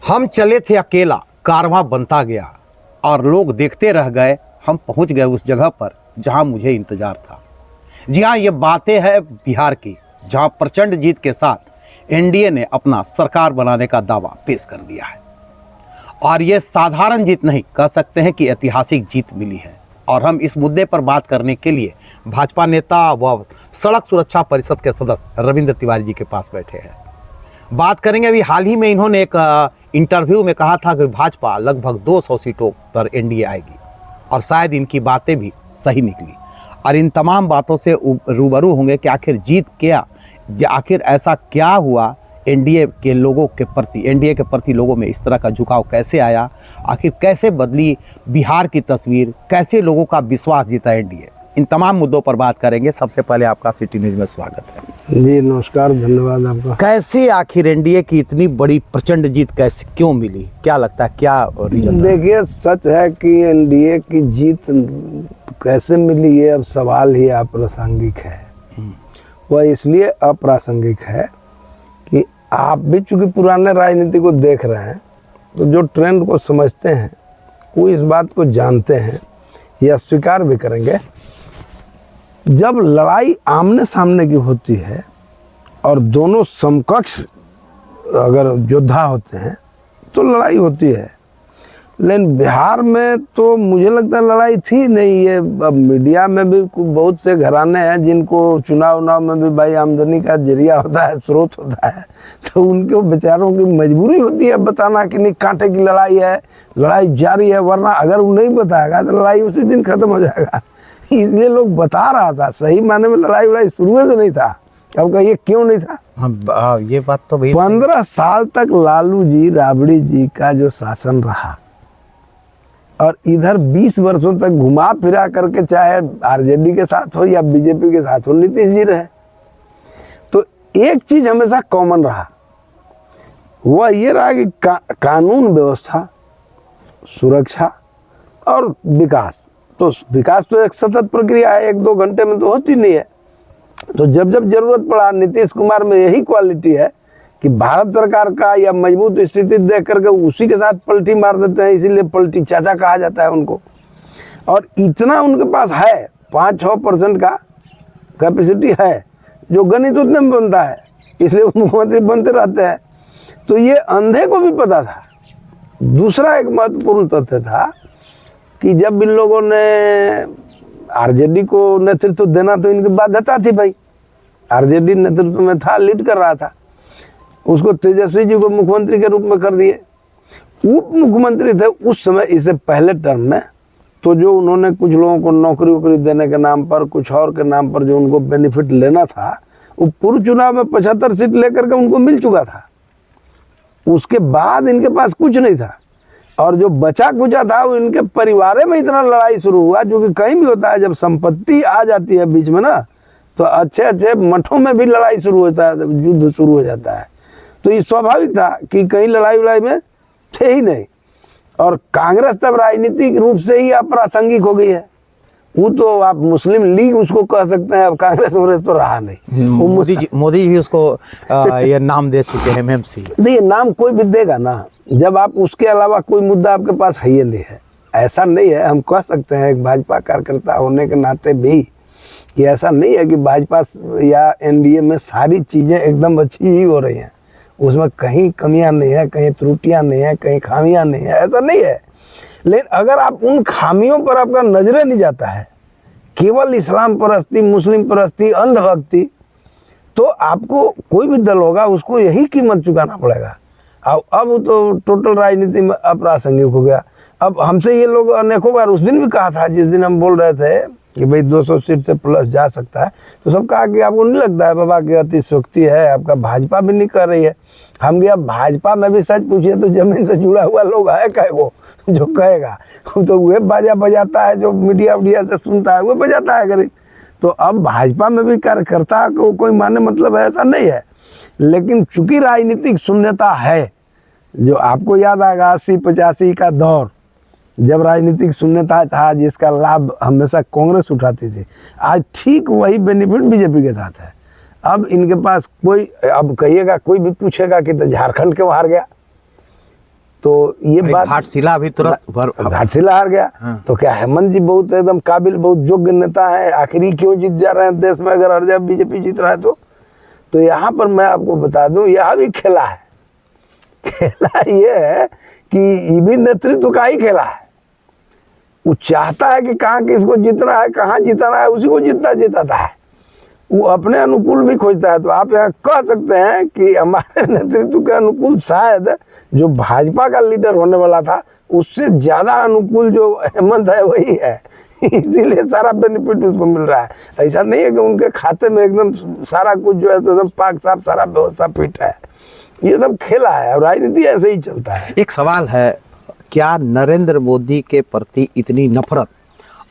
हम चले थे अकेला, कारवां बनता गया और लोग देखते रह गए। हम पहुंच गए उस जगह पर जहां मुझे इंतजार था। जी हाँ, ये बातें हैं बिहार की, जहां प्रचंड जीत के साथ एनडीए ने अपना सरकार बनाने का दावा पेश कर दिया है। और ये साधारण जीत नहीं, कह सकते हैं कि ऐतिहासिक जीत मिली है। और हम इस मुद्दे पर बात करने के लिए भाजपा नेता व सड़क सुरक्षा परिषद के सदस्य रविंद्र तिवारी जी के पास बैठे हैं। बात करेंगे। अभी हाल ही में इन्होंने एक इंटरव्यू में कहा था कि भाजपा लगभग 200 सीटों पर एनडीए आएगी, और शायद इनकी बातें भी सही निकली। और इन तमाम बातों से रूबरू होंगे कि आखिर जीत क्या, आखिर ऐसा क्या हुआ, एनडीए के लोगों के प्रति, एनडीए के प्रति लोगों में इस तरह का झुकाव कैसे आया, आखिर कैसे बदली बिहार की तस्वीर, कैसे लोगों का विश्वास जीता एनडीए। इन तमाम मुद्दों पर बात करेंगे। सबसे पहले आपका सिटी न्यूज में स्वागत है। जी नमस्कार, धन्यवाद आपका। कैसे आखिर एनडीए की इतनी बड़ी प्रचंड जीत कैसे, क्यों मिली, क्या लगता है, क्या रीजन? देखिए, सच है कि एनडीए की जीत कैसे मिली, ये अब सवाल ही अप्रासंगिक है। वह इसलिए अप्रासंगिक है कि आप भी चूंकि पुराने राजनीति को देख रहे हैं, तो जो ट्रेंड को समझते हैं वो इस बात को जानते हैं या स्वीकार भी करेंगे। जब लड़ाई आमने सामने की होती है और दोनों समकक्ष अगर योद्धा होते हैं तो लड़ाई होती है। लेकिन बिहार में तो मुझे लगता है लड़ाई थी नहीं। ये अब मीडिया में भी बहुत से घराने हैं जिनको चुनाव में भी भाई आमदनी का जरिया होता है, स्रोत होता है, तो उनके बेचारों की मजबूरी होती है बताना कि नहीं, कांटे की लड़ाई है, लड़ाई जारी है। वरना अगर वो नहीं बताएगा तो लड़ाई उसी दिन खत्म हो जाएगा। इसलिए लोग बता रहा था, सही माने में लड़ाई शुरू से नहीं था। अब कहिए क्यों नहीं था? ये बात तो भाई 15 साल तक लालू जी, राबड़ी जी का जो शासन रहा, और इधर 20 वर्षों तक घुमा फिरा करके, चाहे आरजेडी के साथ हो या बीजेपी के साथ हो, नीतीश जी रहे। तो एक चीज हमेशा कॉमन रहा, वह ये रहा कि कानून व्यवस्था, सुरक्षा और विकास। तो विकास तो एक सतत प्रक्रिया है, 1-2 घंटे में तो होती नहीं है। तो जब जब जरूरत पड़ा, नीतीश कुमार में यही क्वालिटी है कि भारत सरकार का या मजबूत स्थिति देख करके उसी के साथ पलटी मार देते हैं, इसीलिए पलटी चाचा कहा जाता है उनको। और इतना उनके पास है, 5-6% का कैपेसिटी है, जो गणित उतने में बनता है, इसलिए वो मुख्यमंत्री बनते रहते हैं। तो ये अंधे को भी पता था। दूसरा एक महत्वपूर्ण तथ्य था कि जब इन लोगों ने आरजेडी को नेतृत्व देना, तो इनकी बाध्यता थी भाई। आरजेडी नेतृत्व में था, लीड कर रहा था, उसको तेजस्वी जी को मुख्यमंत्री के रूप में कर दिए। उप मुख्यमंत्री थे उस समय, इससे पहले टर्म में, तो जो उन्होंने कुछ लोगों को नौकरी वोकरी देने के नाम पर, कुछ और के नाम पर जो उनको बेनिफिट लेना था, वो पूर्व चुनाव में 75 सीट लेकर के उनको मिल चुका था। उसके बाद इनके पास कुछ नहीं था, और जो बचा कुचा था वो इनके परिवार में इतना लड़ाई शुरू हुआ, जो कि कहीं भी होता है, जब संपत्ति आ जाती है बीच में ना, तो अच्छे अच्छे मठों में भी लड़ाई शुरू होता है, युद्ध शुरू हो जाता है। तो ये स्वाभाविक था कि कहीं लड़ाई में थे ही नहीं। और कांग्रेस तब राजनीतिक रूप से ही अप्रासंगिक हो गई है। वो तो आप मुस्लिम लीग उसको कह सकते हैं, अब कांग्रेस वगैरह तो रहा नहीं। वो मोदी जी भी उसको ये नाम दे चुके हैं, एमएमसी। नहीं, नाम कोई भी देगा ना, जब आप उसके अलावा कोई मुद्दा आपके पास है ही नहीं है। ऐसा नहीं है, हम कह सकते हैं एक भाजपा कार्यकर्ता होने के नाते भी, कि ऐसा नहीं है कि भाजपा या एनडीए में सारी चीज़ें एकदम अच्छी ही हो रही हैं, उसमें कहीं कमियां नहीं है, कहीं त्रुटियां नहीं है, कहीं खामियां नहीं है, ऐसा नहीं है। लेकिन अगर आप उन खामियों पर आपका नजरे नहीं जाता है, केवल इस्लाम परस्ती, मुस्लिम परस्ती, अंधभक्ति, तो आपको कोई भी दल होगा उसको यही कीमत चुकाना पड़ेगा। अब तो टोटल राजनीति में अप्रासंगिक हो गया। अब हमसे ये लोग अनेकों बार, उस दिन भी कहा था, जिस दिन हम बोल रहे थे कि भाई 200 सीट से प्लस जा सकता है, तो सब कहा कि आपको नहीं लगता है बाबा की अतिशोक्ति है, आपका भाजपा भी नहीं कर रही है। हम गया भाजपा में भी सच पूछिए तो जमीन से जुड़ा हुआ लोग है कहेगो जो कहेगा, तो वह बाजा बजाता है, जो मीडिया से सुनता है वो बजाता है गरीब। तो अब भाजपा में भी कार्यकर्ता को कोई माने मतलब है, ऐसा नहीं है। लेकिन चूंकि राजनीतिक शून्यता है, जो आपको याद आएगा 80-85 का दौर, जब राजनीतिक शून्यता था, जिसका लाभ हमेशा कांग्रेस उठाती थी, आज ठीक वही बेनिफिट बीजेपी के साथ है। अब इनके पास कोई, अब कहिएगा कोई भी पूछेगा कि तो झारखंड क्यों हार गया, तो ये बात घाटशिला भी तुरंत घाटशिला हार गया। हाँ। तो क्या हेमंत जी बहुत एकदम काबिल, बहुत योग्य नेता है, आखिरी क्यों जीत जा रहे हैं देश में, अगर हर जगह बीजेपी जीत रहा है तो यहाँ पर मैं आपको बता दूं, यह भी खेला है। खेला ये है कि ये भी नेतृत्व का ही खेला है। वो चाहता है कि कहाँ किसको जीतना है, कहाँ जीतना है, उसी को जिताता है। वो अपने अनुकूल भी खोजता है। तो आप यहाँ कह सकते हैं कि हमारे नेतृत्व के अनुकूल शायद जो भाजपा का लीडर होने वाला था उससे ज्यादा अनुकूल जो हेमंत है वही है, इसीलिए सारा बेनिफिट उसको मिल रहा है। ऐसा नहीं है कि उनके खाते में एकदम सारा कुछ जो है तो एकदम पाक साफ सारा व्यवस्था फिट है। ये सब खेला है और राजनीति ऐसे ही चलता है। एक सवाल है, क्या नरेंद्र मोदी के प्रति इतनी नफरत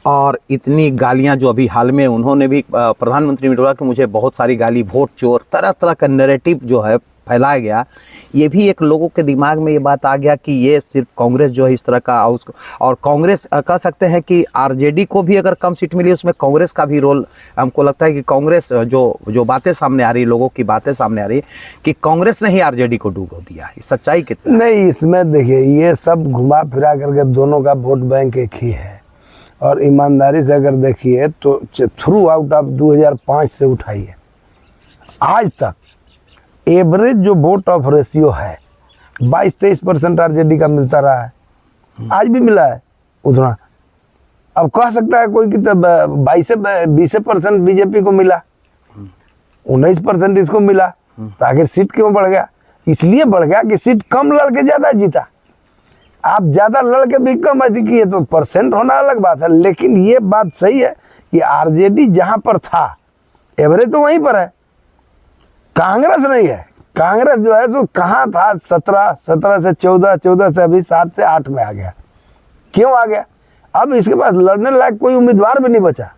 और इतनी गालियां जो अभी हाल में उन्होंने भी प्रधानमंत्री ने बोला कि मुझे बहुत सारी गाली, वोट चोर, तरह तरह का नैरेटिव जो है फैलाया गया, ये भी एक लोगों के दिमाग में ये बात आ गया कि ये सिर्फ कांग्रेस जो है इस तरह का, और कांग्रेस कह सकते हैं कि आरजेडी को भी अगर कम सीट मिली उसमें कांग्रेस का भी रोल, हमको लगता है कि कांग्रेस जो बातें सामने आ रही, लोगों की बातें सामने आ रही कि कांग्रेस ने ही आरजेडी को डूबो दिया है। सच्चाई कितना? नहीं, इसमें देखिए ये सब घुमा फिरा करके दोनों का वोट बैंक एक ही है। और ईमानदारी से अगर देखिए तो थ्रू आउट ऑफ 2005 से उठाइए आज तक एवरेज जो वोट ऑफ रेशियो है 22-23% आरजेडी का मिलता रहा है, आज भी मिला है उतना। अब कह सकता है कोई कि 22-20% बीजेपी को मिला, 19% इसको मिला, तो आखिर सीट क्यों बढ़ गया? इसलिए बढ़ गया कि सीट कम लड़के ज्यादा जीता। आप ज्यादा लड़के भी कम किए तो परसेंट होना अलग बात है, लेकिन ये बात सही है कि आरजेडी जहां पर था एवरेज तो वहीं पर है, कांग्रेस नहीं है। कांग्रेस जो है तो कहाँ था, 17 से 14, 14 से अभी 7 से 8 में आ गया। क्यों आ गया? अब इसके पास लड़ने लायक कोई उम्मीदवार भी नहीं बचा।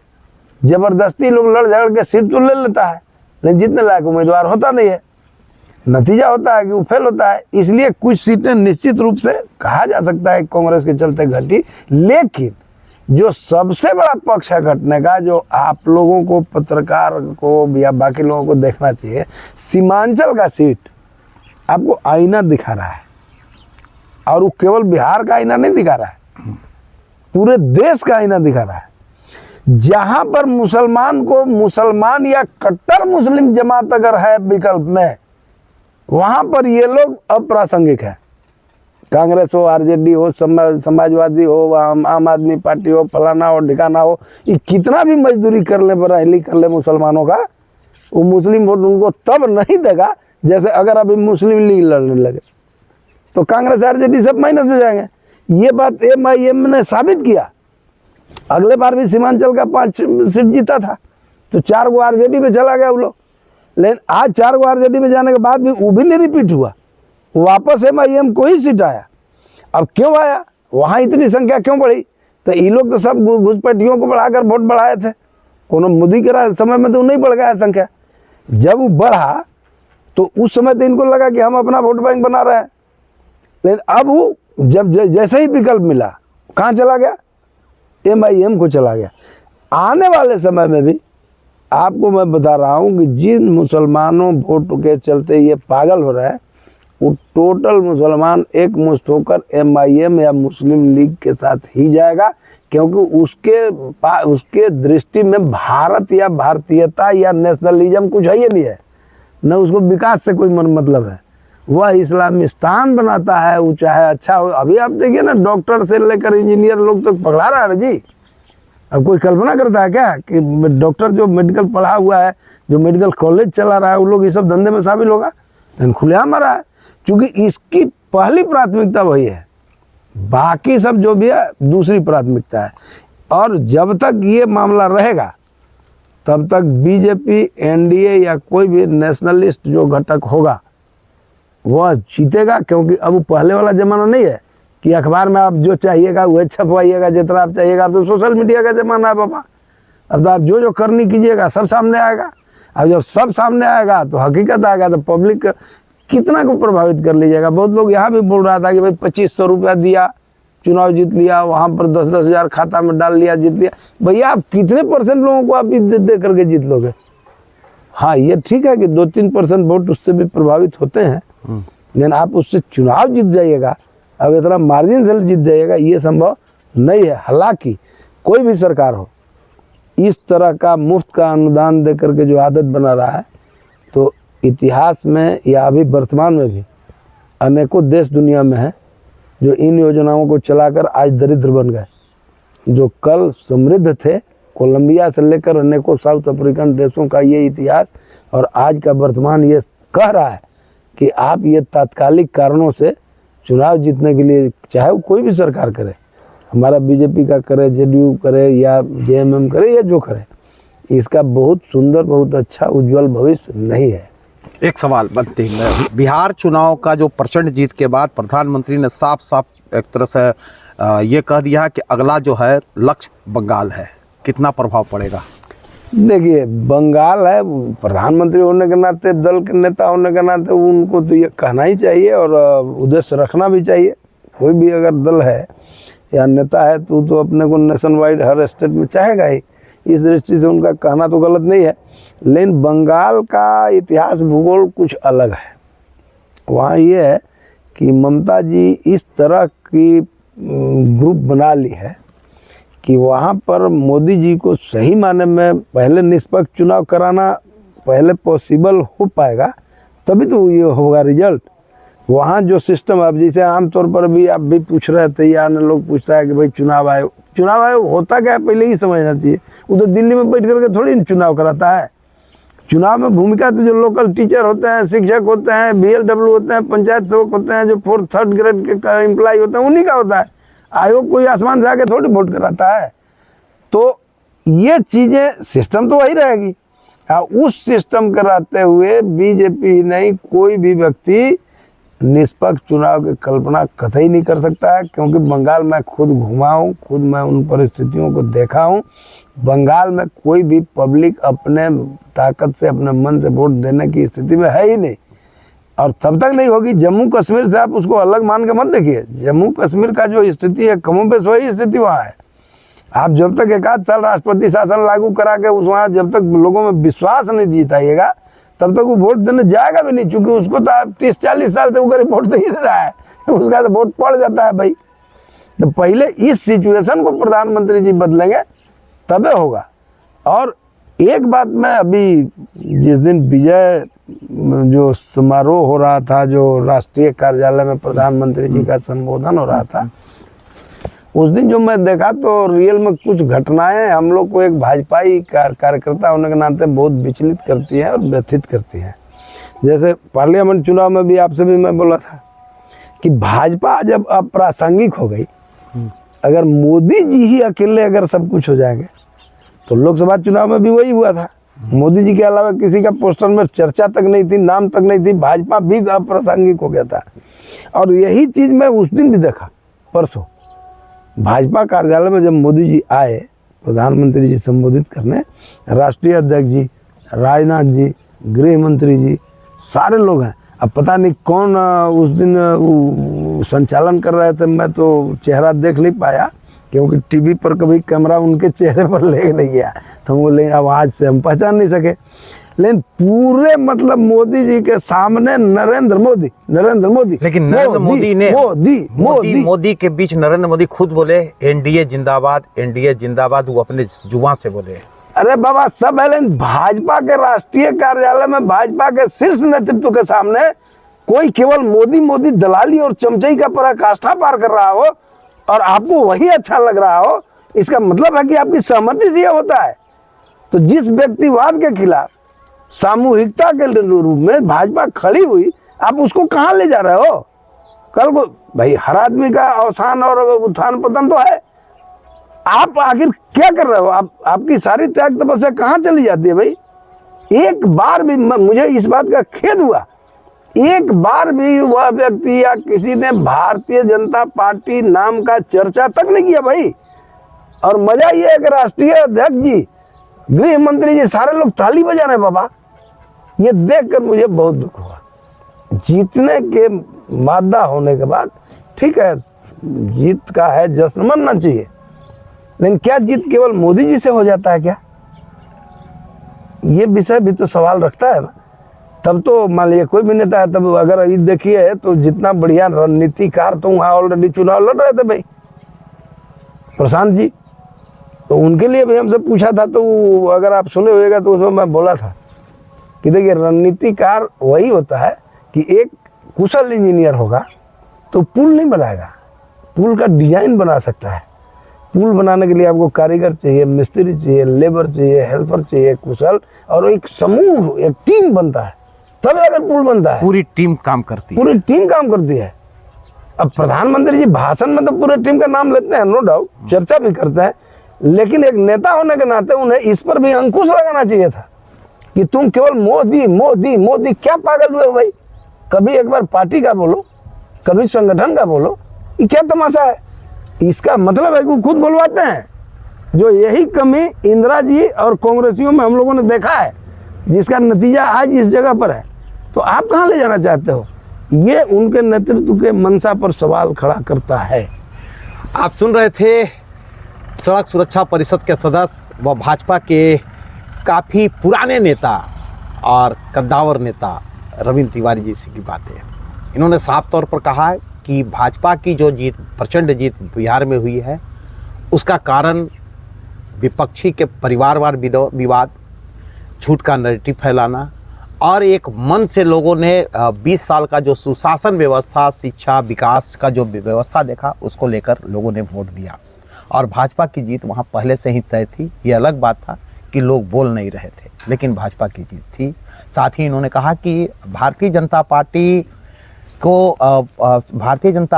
जबरदस्ती लोग लड़ झगड़ के सीट तो ले लेता है, लेकिन जीतने लायक उम्मीदवार होता नहीं है। नतीजा होता है कि वो फेल होता है। इसलिए कुछ सीटें निश्चित रूप से कहा जा सकता है कांग्रेस के चलते घटी, लेकिन जो सबसे बड़ा पक्ष है घटने का, जो आप लोगों को, पत्रकार को या बाकी लोगों को देखना चाहिए, सीमांचल का सीट आपको आईना दिखा रहा है। और वो केवल बिहार का आईना नहीं दिखा रहा है, पूरे देश का आईना दिखा रहा है। जहां पर मुसलमान को, मुसलमान या कट्टर मुस्लिम जमात अगर है विकल्प में, वहां पर ये लोग अप्रासंगिक है। कांग्रेस हो, आरजेडी हो, समाजवादी हो, आम आदमी पार्टी हो, फलाना हो, ठिकाना हो, ये कितना भी मजदूरी कर ले, बराहली कर ले मुसलमानों का, वो मुस्लिम वोट उनको तब नहीं देगा जैसे अगर अभी मुस्लिम लीग लड़ने लगे तो कांग्रेस आरजेडी सब माइनस हो जाएंगे। ये बात MIM ने साबित किया। अगले बार भी सीमांचल का 5 सीट जीता था तो 4 गो आरजेडी में चला गया वो लोग, लेकिन आज 4 गो आरजेडी में जाने के बाद भी वो भी नहीं रिपीट हुआ, वापस MIM को ही सीट आया। अब क्यों आया? वहां इतनी संख्या क्यों बढ़ी? तो ये लोग तो सब घुसपैठियों को बढ़ाकर वोट बढ़ाए थे। उन्होंने मोदी के समय में तो नहीं बढ़ गया संख्या। जब वो बढ़ा तो उस समय तो इनको लगा कि हम अपना वोट बैंक बना रहे हैं, लेकिन अब वो जब जैसे ही विकल्प मिला कहाँ चला गया? MIM को चला गया। आने वाले समय में भी आपको मैं बता रहा हूँ कि जिन मुसलमानों वोट के चलते ये पागल हो रहा है, वो टोटल मुसलमान एक मुश्त होकर MIM या मुस्लिम लीग के साथ ही जाएगा, क्योंकि उसके दृष्टि में भारत या भारतीयता या नेशनलिज्म कुछ है ही नहीं है, न उसको विकास से कोई मतलब है। वह इस्लामिस्तान बनाता है, वो चाहे अच्छा हो। अभी आप देखिए ना, डॉक्टर से लेकर इंजीनियर लोग तो पकड़ा रहा है जी। अब कोई कल्पना करता है क्या कि डॉक्टर जो मेडिकल पढ़ा हुआ है, जो मेडिकल कॉलेज चला रहा है, वो लोग ये सब धंधे में शामिल होगा? लेकिन खुलेआम आ रहा है, क्योंकि इसकी पहली प्राथमिकता वही है, बाकी सब जो भी है दूसरी प्राथमिकता है। और जब तक ये मामला रहेगा तब तक बीजेपी, NDA या कोई भी नेशनलिस्ट जो घटक होगा वह जीतेगा, क्योंकि अब पहले वाला जमाना नहीं है कि अखबार में आप जो चाहिएगा वह छपवाइएगा, जितना आप चाहिएगा। अब तो सोशल मीडिया का जमाना है बाबा। अब तो आप जो करनी कीजिएगा सब सामने आएगा। अब जब सब सामने आएगा तो हकीकत आएगा, तो पब्लिक कितना को प्रभावित कर लीजिएगा। बहुत लोग यहाँ भी बोल रहा था कि भाई 2500 रुपया दिया, चुनाव जीत लिया, वहाँ पर 10-10 हज़ार खाता में डाल लिया, जीत लिया। भैया आप कितने % लोगों को आप दे करके जीत लोगे? हाँ, ये ठीक है कि 2-3% वोट उससे भी प्रभावित होते हैं, लेकिन आप उससे चुनाव जीत जाइएगा। अब इतना मार्जिन से जीत जाएगा ये संभव नहीं है। हालांकि कोई भी सरकार हो, इस तरह का मुफ्त का अनुदान दे करके जो आदत बना रहा है, तो इतिहास में या अभी वर्तमान में भी अनेकों देश दुनिया में हैं जो इन योजनाओं को चलाकर आज दरिद्र बन गए। जो कल समृद्ध थे, कोलंबिया से लेकर अनेकों साउथ अफ्रीकन देशों का ये इतिहास और आज का वर्तमान ये कह रहा है कि आप ये तात्कालिक कारणों से चुनाव जीतने के लिए, चाहे वो कोई भी सरकार करे, हमारा बीजेपी का करे, जेडीयू करे या जेएमएम करे या जो करे, इसका बहुत सुंदर, बहुत अच्छा, उज्जवल भविष्य नहीं है। एक सवाल बनते ही, बिहार चुनाव का जो प्रचंड जीत के बाद प्रधानमंत्री ने साफ साफ एक तरह से ये कह दिया कि अगला जो है लक्ष्य बंगाल है, कितना प्रभाव पड़ेगा? देखिए, बंगाल है, प्रधानमंत्री होने के नाते, दल के नेता होने के नाते उनको तो ये कहना ही चाहिए और उद्देश्य रखना भी चाहिए। कोई भी अगर दल है या नेता है तो अपने को नेशन वाइड हर स्टेट में चाहेगा ही। इस दृष्टि से उनका कहना तो गलत नहीं है, लेकिन बंगाल का इतिहास भूगोल कुछ अलग है। वहाँ ये है कि ममता जी इस तरह की ग्रुप बना ली है कि वहाँ पर मोदी जी को सही माने में पहले निष्पक्ष चुनाव कराना पहले पॉसिबल हो पाएगा, तभी तो ये होगा रिजल्ट। वहाँ जो सिस्टम, अब जैसे आमतौर पर भी आप भी पूछ रहे थे या अन्य लोग पूछता है कि भाई चुनाव आयोग होता क्या है, पहले ही समझना चाहिए। वो तो दिल्ली में बैठ करके थोड़ी चुनाव कराता है। चुनाव में भूमिका तो जो लोकल टीचर होते हैं, शिक्षक होते हैं, BLW होते हैं, पंचायत सेवक होते हैं, जो 4th 3rd ग्रेड के एम्प्लॉय होते हैं, उन्हीं का होता है। आयोग कोई आसमान से आके थोड़ी वोट कराता है। तो ये चीज़ें, सिस्टम तो वही रहेगी। उस सिस्टम कराते हुए बीजेपी नहीं, कोई भी व्यक्ति निष्पक्ष चुनाव की कल्पना कतई नहीं कर सकता है, क्योंकि बंगाल में खुद घुमा हूँ, खुद मैं उन परिस्थितियों को देखा हूँ। बंगाल में कोई भी पब्लिक अपने ताकत से, अपने मन से वोट देने की स्थिति में है ही नहीं, और तब तक नहीं होगी। जम्मू कश्मीर से आप उसको अलग मान के मत देखिए। जम्मू कश्मीर का जो स्थिति है, कमोबेश वही स्थिति वहाँ है। आप जब तक 1 आध साल राष्ट्रपति शासन लागू करा के वहाँ जब तक लोगों में विश्वास नहीं जीताइएगा, तब तक वो वोट देने जाएगा भी नहीं, क्योंकि उसको तो 30-40 साल से वो करीब वोट दे ही रहा है, उसका तो वोट पड़ जाता है भाई। तो पहले इस सिचुएशन को प्रधानमंत्री जी बदलेंगे तबे होगा। और एक बात मैं अभी, जिस दिन विजय जो समारोह हो रहा था, जो राष्ट्रीय कार्यालय में प्रधानमंत्री जी का संबोधन हो रहा था, उस दिन जो मैं देखा तो रियल में कुछ घटनाएं हम लोग को एक भाजपाई कार्यकर्ता होने के नाते बहुत विचलित करती हैं और व्यथित करती हैं। जैसे पार्लियामेंट चुनाव में भी आपसे भी मैं बोला था कि भाजपा जब अप्रासंगिक हो गई, अगर मोदी जी ही अकेले अगर सब कुछ हो जाएंगे, तो लोकसभा चुनाव में भी वही हुआ था। मोदी जी के अलावा किसी का पोस्टर में चर्चा तक नहीं थी, नाम तक नहीं थी, भाजपा भी अप्रासंगिक हो गया था। और यही चीज़ मैं उस दिन भी देखा, परसों भाजपा कार्यालय में जब मोदी जी आए प्रधानमंत्री जी संबोधित करने, राष्ट्रीय अध्यक्ष जी, राजनाथ जी, गृह मंत्री जी, सारे लोग हैं। अब पता नहीं कौन उस दिन संचालन कर रहे थे, मैं तो चेहरा देख नहीं पाया, क्योंकि टीवी पर कभी कैमरा उनके चेहरे पर ले नहीं गया, तो वो लेकिन आवाज़ से हम पहचान नहीं सके। लेकिन पूरे मतलब मोदी जी के सामने नरेंद्र मोदी, लेकिन नरेंद्र मोदी ने मोदी के बीच नरेंद्र मोदी खुद बोले एनडीए जिंदाबाद, वो अपने जुबान से बोले। अरे बाबा, सब है, लेकिन भाजपा के राष्ट्रीय कार्यालय में भाजपा के शीर्ष नेतृत्व के सामने कोई केवल मोदी दलाली और चमचई का पराकाष्ठा पार कर रहा हो और आपको वही अच्छा लग रहा हो, इसका मतलब है कि आपकी सहमति से होता है। तो जिस व्यक्तिवाद के खिलाफ सामूहिकता के रूप में भाजपा खड़ी हुई, आप उसको कहाँ ले जा रहे हो? कल को भाई हर आदमी का अवसान और उत्थान पतन तो है। आप आखिर क्या कर रहे हो? आपकी सारी त्याग तपस्या कहाँ चली जाती है भाई? एक बार भी मुझे इस बात का खेद हुआ, एक बार भी वह व्यक्ति या किसी ने भारतीय जनता पार्टी नाम का चर्चा तक नहीं किया भाई। और मजा ये है कि राष्ट्रीय अध्यक्ष जी, गृह मंत्री जी, सारे लोग ताली बजा रहे बाबा। ये देखकर मुझे बहुत दुख हुआ। जीतने के मादा होने के बाद ठीक है, जीत का है, जश्न मनना चाहिए, लेकिन क्या जीत केवल मोदी जी से हो जाता है क्या? ये विषय भी तो सवाल रखता है ना। तब तो मान लीजिए कोई भी नेता है, तब अगर अभी देखिए तो जितना बढ़िया रणनीतिकार तो वहाँ ऑलरेडी चुनाव लड़ रहे थे भाई, प्रशांत जी। तो उनके लिए भी हमसे पूछा था, तो अगर आप सुने होगा तो उसमें मैं बोला था कि देखिए रणनीतिकार वही होता है कि एक कुशल इंजीनियर होगा तो पुल नहीं बनाएगा, पुल का डिजाइन बना सकता है। पुल बनाने के लिए आपको कारीगर चाहिए, मिस्त्री चाहिए, लेबर चाहिए, हेल्पर चाहिए, कुशल, और एक समूह, एक टीम बनता है, तब अगर पुल बनता है। पूरी टीम काम करती है, पूरी टीम काम करती है। अब प्रधानमंत्री जी भाषण में तो पूरे टीम का नाम लेते हैं, नो डाउट, चर्चा भी करते हैं, लेकिन एक नेता होने के नाते उन्हें इस पर भी अंकुश लगाना चाहिए था कि तुम केवल मोदी मोदी मोदी, क्या पागल हुए हो भाई? कभी एक बार पार्टी का बोलो, कभी संगठन का बोलो, ये क्या तमाशा है? इसका मतलब है कि वो खुद बुलवाते हैं। जो यही कमी इंदिरा जी और कांग्रेसियों में हम लोगों ने देखा है, जिसका नतीजा आज इस जगह पर है, तो आप कहाँ ले जाना चाहते हो? ये उनके नेतृत्व के मंशा पर सवाल खड़ा करता है। आप सुन रहे थे सड़क सुरक्षा परिषद के सदस्य व भाजपा के काफ़ी पुराने नेता और कद्दावर नेता रविंद्र तिवारी जी की बातें। इन्होंने साफ तौर पर कहा है कि भाजपा की जो जीत, प्रचंड जीत बिहार में हुई है, उसका कारण विपक्षी के परिवारवार विवाद, झूठ का नैरेटिव फैलाना और एक मन से लोगों ने 20 साल का जो सुशासन व्यवस्था, शिक्षा, विकास का जो व्यवस्था देखा, उसको लेकर लोगों ने वोट दिया। और भाजपा की जीत वहाँ पहले से ही तय थी। ये अलग बात था कि लोग बोल नहीं रहे थे, लेकिन भाजपा की जीत थी। साथ ही इन्होंने कहा कि भारतीय जनता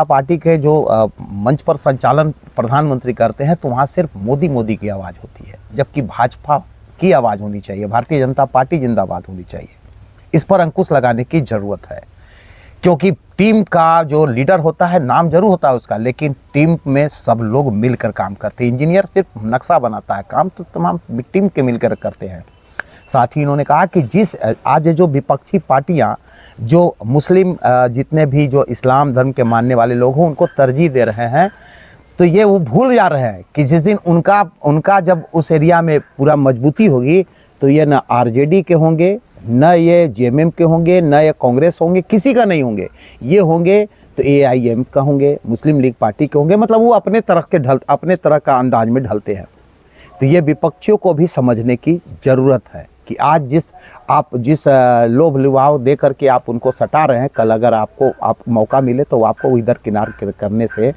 पार्टी के जो मंच पर संचालन प्रधानमंत्री करते हैं, तो वहाँ सिर्फ मोदी मोदी की आवाज़ होती है, जबकि भाजपा की आवाज़ होनी चाहिए, भारतीय जनता पार्टी जिंदाबाद होनी चाहिए। इस पर अंकुश लगाने की ज़रूरत है, क्योंकि टीम का जो लीडर होता है, नाम जरूर होता है उसका, लेकिन टीम में सब लोग मिलकर काम करते हैं। इंजीनियर सिर्फ नक्शा बनाता है, काम तो तमाम टीम के मिलकर करते हैं। साथ ही इन्होंने कहा कि आज जो विपक्षी पार्टियां, जो मुस्लिम जितने भी जो इस्लाम धर्म के मानने वाले लोग हैं, उनको तरजीह दे रहे हैं, तो ये वो भूल जा रहे हैं कि जिस दिन उनका जब उस एरिया में पूरा मजबूती होगी, तो ये न आरजेडी के होंगे, न ये जेएमएम के होंगे, न ये कांग्रेस होंगे, किसी का नहीं होंगे। ये होंगे तो एआईएम का होंगे, मुस्लिम लीग पार्टी के होंगे। मतलब वो अपने तरह का अंदाज में ढलते हैं। तो ये विपक्षियों को भी समझने की ज़रूरत है कि आज जिस लोभ लुभाव दे करके आप उनको सटा रहे हैं, कल अगर आप मौका मिले तो आपको इधर किनार करने से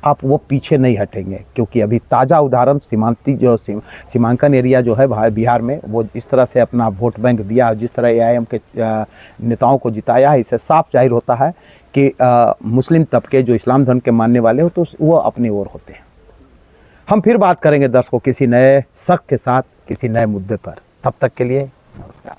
आप वो पीछे नहीं हटेंगे। क्योंकि अभी ताज़ा उदाहरण सीमांकन एरिया जो है बिहार में, वो इस तरह से अपना वोट बैंक दिया, जिस तरह एआईएम के नेताओं को जिताया है, इससे साफ जाहिर होता है कि मुस्लिम तबके जो इस्लाम धर्म के मानने वाले हो, तो वो अपनी ओर होते हैं। हम फिर बात करेंगे दर्शकों किसी नए शख्स के साथ, किसी नए मुद्दे पर। तब तक के लिए नमस्कार।